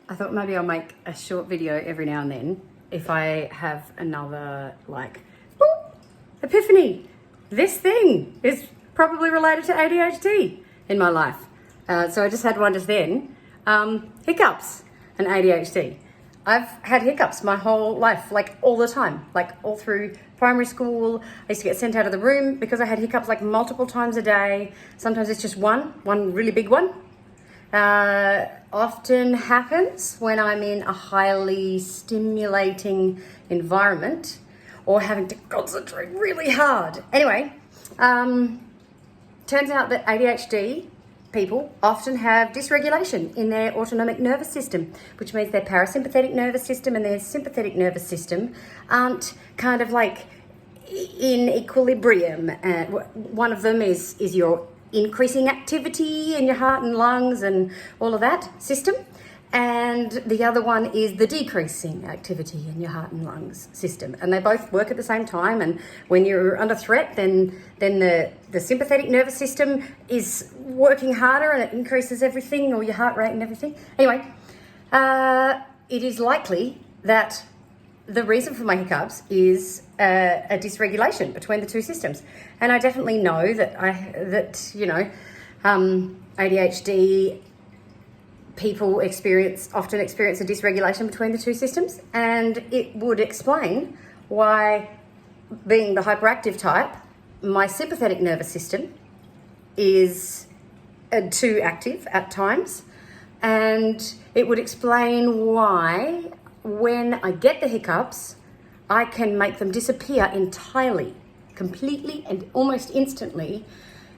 I thought maybe I'll make a short video every now and then if I have another like, boop, epiphany. This thing is probably related to ADHD in my life. So I just had one just then. Hiccups and ADHD. I've had hiccups my whole life, like all the time, like all through primary school. I used to get sent out of the room because I had hiccups like multiple times a day. Sometimes it's just one really big one. Often happens when I'm in a highly stimulating environment or having to concentrate really hard. Anyway, turns out that ADHD people often have dysregulation in their autonomic nervous system, which means their parasympathetic nervous system and their sympathetic nervous system aren't kind of like in equilibrium. One of them is your increasing activity in your heart and lungs and all of that system. And the other one is the decreasing activity in your heart and lungs system. And they both work at the same time. And when you're under threat, then the sympathetic nervous system is working harder and it increases everything, or your heart rate and everything. Anyway, it is likely that the reason for my hiccups is a dysregulation between the two systems. And I definitely know that ADHD people often experience a dysregulation between the two systems, and it would explain why, being the hyperactive type, my sympathetic nervous system is too active at times, and it would explain why when I get the hiccups, I can make them disappear entirely, completely and almost instantly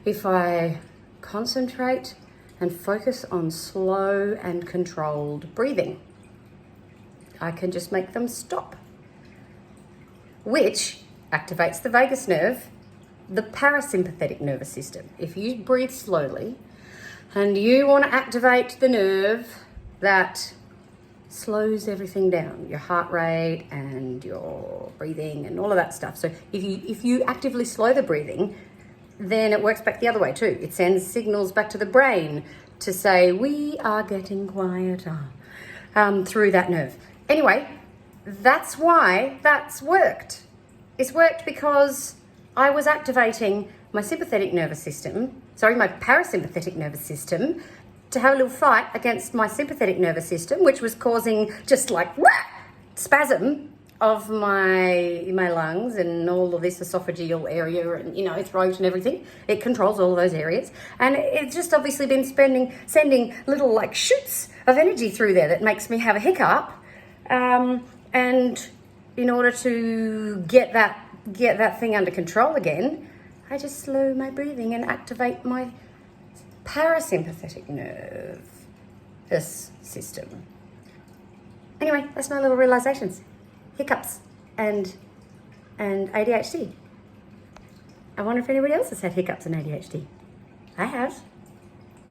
if I concentrate and focus on slow and controlled breathing. I can just make them stop, which activates the vagus nerve, the parasympathetic nervous system. If you breathe slowly and you want to activate the nerve that slows everything down, your heart rate and your breathing and all of that stuff. So if you actively slow the breathing, then it works back the other way too. It sends signals back to the brain to say, we are getting quieter, through that nerve. Anyway, that's why that's worked. It's worked because I was activating my parasympathetic nervous system to have a little fight against my sympathetic nervous system, which was causing just like spasm of my lungs and all of this esophageal area and throat and everything. It controls all of those areas, and it's just obviously been sending little like shoots of energy through there that makes me have a hiccup. And in order to get that thing under control again, I just slow my breathing and activate my parasympathetic nervous system. Anyway, that's my little realizations. Hiccups and ADHD. I wonder if anybody else has had hiccups and ADHD. I have.